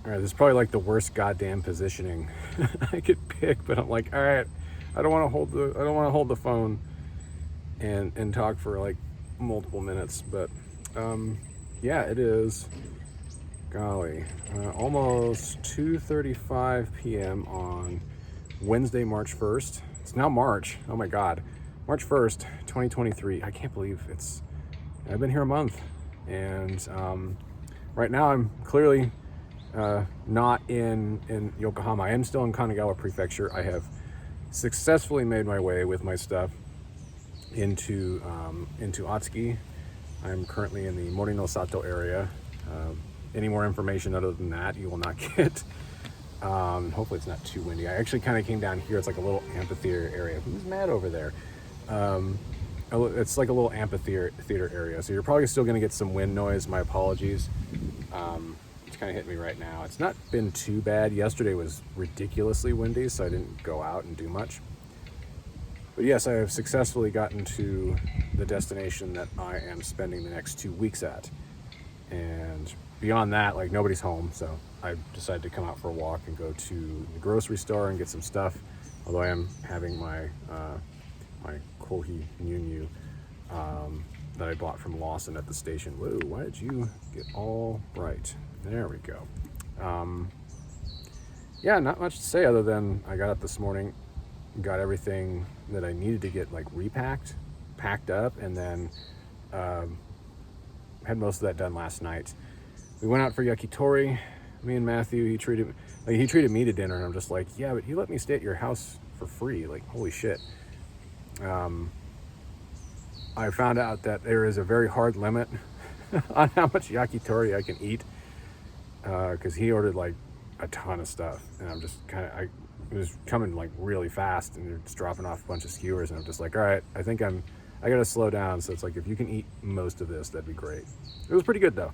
All right, this is probably like the worst goddamn positioning I could pick, but I'm like, all right, I don't want to hold the phone and talk for like multiple minutes, but yeah, it is. Golly, almost 2:35 p.m. on Wednesday, March 1st. It's now March. Oh my God, March 1st, 2023. I can't believe it's. I've been here a month, and right now I'm clearly not in Yokohama. I am still in Kanagawa Prefecture. I have successfully made my way with my stuff into Atsuki. I'm currently in the Morinosato area. Any more information other than that, you will not get. Hopefully it's not too windy. I actually kind of came down here. It's like a little amphitheater area. Who's mad over there? It's like a little amphitheater area, so you're probably still going to get some wind noise. My apologies. It's kind of hitting me right now. It's not been too bad. Yesterday was ridiculously windy, so I didn't go out and do much. But yes, I have successfully gotten to the destination that I am spending the next 2 weeks at. And beyond that, like, nobody's home, so I decided to come out for a walk and go to the grocery store and get some stuff. Although I am having my my kohi nyu that I bought from Lawson at the station. Whoa, why did you get all bright? There we go. Yeah, not much to say other than I got up this morning, got everything that I needed to get like packed up, and then had most of that done last night. We went out for yakitori. Me and Matthew, he treated me to dinner, and I'm just like, yeah, but you let me stay at your house for free. Like, holy shit. I found out that there is a very hard limit on how much yakitori I can eat, because he ordered like a ton of stuff, and I'm just it was coming like really fast, and they're just dropping off a bunch of skewers, and I'm just like, all right, I gotta slow down. So it's like, if you can eat most of this, that'd be great. It was pretty good though.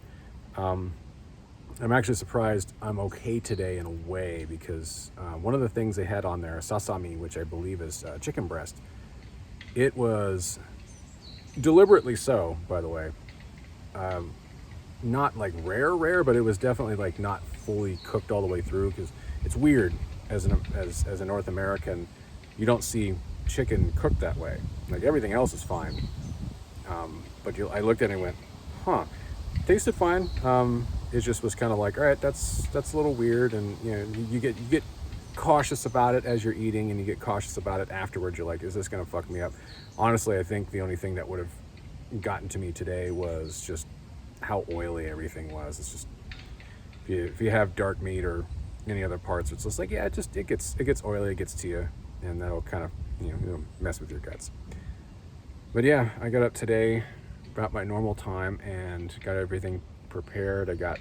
I'm actually surprised I'm okay today in a way, because one of the things they had on there, sasami, which I believe is chicken breast, it was deliberately so, by the way, not like rare, but it was definitely like not fully cooked all the way through, because it's weird as a North American, you don't see chicken cooked that way. Like, everything else is fine, but I looked at it and went, huh, tasted fine. It just was kind of like, all right, that's a little weird, and you know, you get cautious about it as you're eating, and you get cautious about it afterwards. You're like, is this gonna fuck me up? Honestly, I think the only thing that would have gotten to me today was just how oily everything was. It's just, if you have dark meat or any other parts, it's just like, yeah, it gets oily, it gets to you, and that'll kind of, you know, mess with your guts. But yeah, I got up today about my normal time and got everything prepared. I got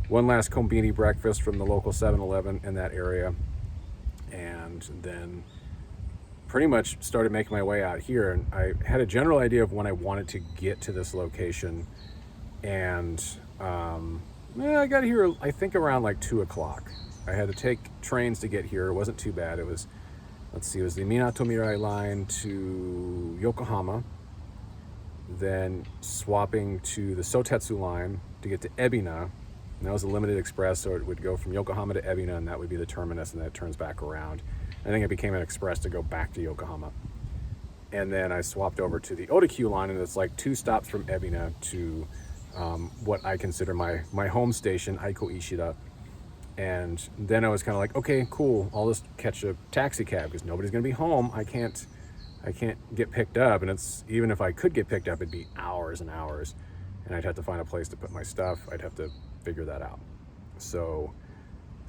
one last kombini breakfast from the local 7-Eleven in that area, and then pretty much started making my way out here. And I had a general idea of when I wanted to get to this location, and I got here I think around like 2 o'clock. I had to take trains to get here. It wasn't too bad. It was, it was the Minatomirai line to Yokohama, then swapping to the Sotetsu line to get to Ebina. And that was a limited express, so it would go from Yokohama to Ebina, and that would be the terminus, and then it turns back around. I think it became an express to go back to Yokohama. And then I swapped over to the Otakyu line, and it's like 2 stops from Ebina to what I consider my home station, Aiko Ishida. And then I was kind of like, okay, cool, I'll just catch a taxi cab, because nobody's gonna be home. I can't get picked up, and it's, even if I could get picked up, it'd be hours and hours, and I'd have to find a place to put my stuff. I'd have to figure that out. So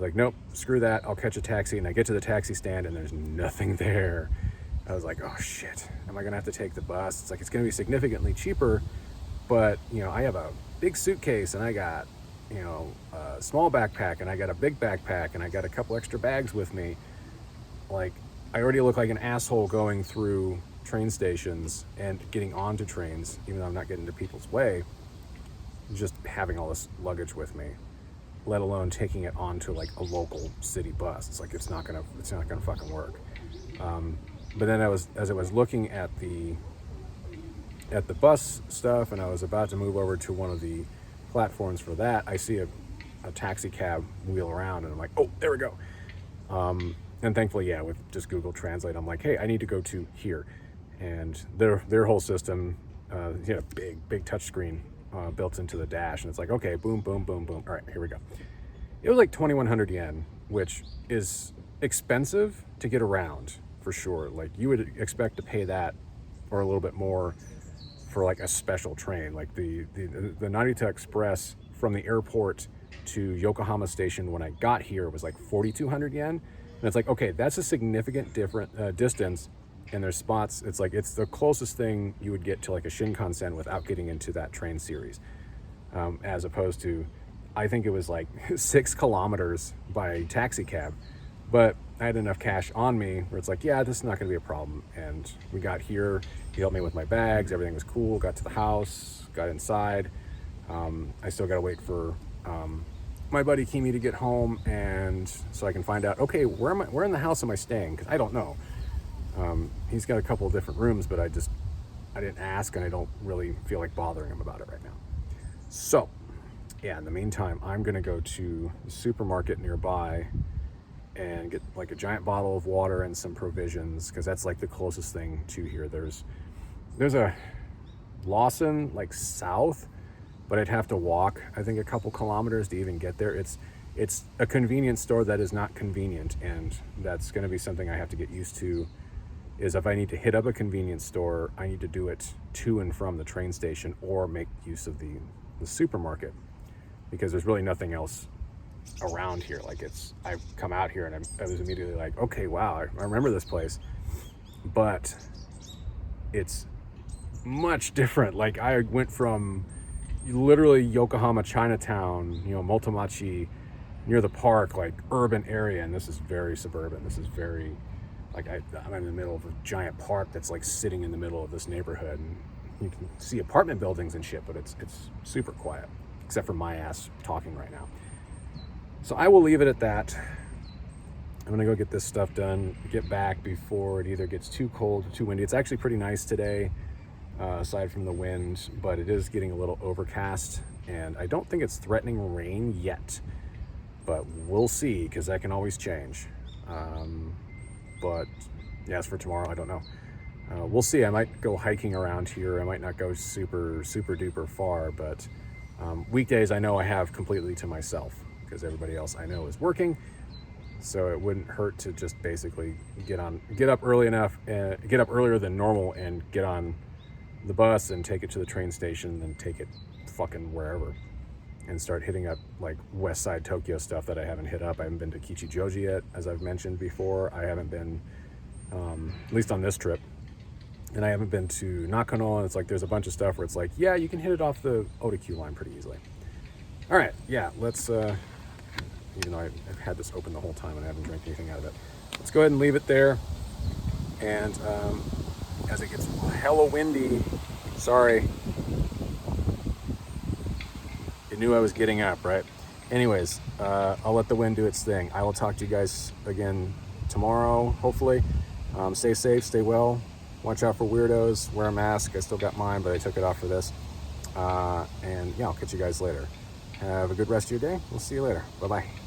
like, nope, screw that, I'll catch a taxi. And I get to the taxi stand, and there's nothing there. I was like, oh shit, am I gonna have to take the bus? It's like, it's gonna be significantly cheaper, but you know, I have a big suitcase, and I got, you know, a small backpack, and I got a big backpack, and I got a couple extra bags with me. Like, I already look like an asshole going through train stations and getting onto trains, even though I'm not getting into people's way, just having all this luggage with me, let alone taking it onto like a local city bus. It's like, it's not gonna fucking work. But then as I was looking at the bus stuff, and I was about to move over to one of the platforms for that, I see a taxi cab wheel around, and I'm like, oh, there we go. And thankfully, yeah, with just Google Translate, I'm like, hey, I need to go to here. And their whole system, big touchscreen built into the dash. And it's like, okay, boom, boom, boom, boom. All right, here we go. It was like 2,100 yen, which is expensive to get around for sure. Like you would expect to pay that or a little bit more for like a special train. Like the Narita Express from the airport to Yokohama Station when I got here was like 4,200 yen. And it's like, okay, that's a significant different distance. And there's spots, it's like, it's the closest thing you would get to like a Shinkansen without getting into that train series. As opposed to, I think it was like 6 kilometers by taxi cab. But I had enough cash on me where it's like, yeah, this is not gonna be a problem. And we got here, he helped me with my bags, everything was cool, got to the house, got inside. I still gotta wait for my buddy Kimi to get home, and so I can find out, okay, where in the house am I staying? Because I don't know. He's got a couple of different rooms, but I didn't ask, and I don't really feel like bothering him about it right now. So, yeah, in the meantime, I'm gonna go to the supermarket nearby and get like a giant bottle of water and some provisions, because that's like the closest thing to here. There's a Lawson like south, but I'd have to walk, I think, a couple kilometers to even get there. It's a convenience store that is not convenient, and that's going to be something I have to get used to, is if I need to hit up a convenience store, I need to do it to and from the train station or make use of the supermarket, because there's really nothing else around here. Like I've come out here and I was immediately like, okay, wow, I remember this place, but it's much different. Like I went from literally Yokohama Chinatown, Motomachi, near the park, like urban area, and this is very suburban. This is very, like I'm in the middle of a giant park that's like sitting in the middle of this neighborhood, and you can see apartment buildings and shit, but it's super quiet, except for my ass talking right now. So I will leave it at that. I'm gonna go get this stuff done, get back before it either gets too cold or too windy. It's actually pretty nice today, aside from the wind, but it is getting a little overcast, and I don't think it's threatening rain yet, but we'll see, because that can always change. But yeah, as for tomorrow, I don't know. We'll see. I might go hiking around here. I might not go super duper far, but weekdays I know I have completely to myself, because everybody else I know is working. So it wouldn't hurt to just basically get up earlier than normal and get on the bus and take it to the train station, then take it fucking wherever, and start hitting up like West Side Tokyo stuff that I haven't hit up. I haven't been to Kichijoji yet, as I've mentioned before. I haven't been, at least on this trip, and I haven't been to Nakano. And it's like there's a bunch of stuff where it's like, yeah, you can hit it off the Otakyu line pretty easily. All right, yeah, let's, even though I've had this open the whole time and I haven't drank anything out of it, let's go ahead and leave it there. And as it gets hella windy, sorry, you knew I was getting up, right? Anyways, I'll let the wind do its thing. I will talk to you guys again tomorrow, hopefully. Stay safe, stay well, watch out for weirdos, wear a mask. I still got mine, but I took it off for this. And yeah, I'll catch you guys later. Have a good rest of your day. We'll see you later. Bye-bye.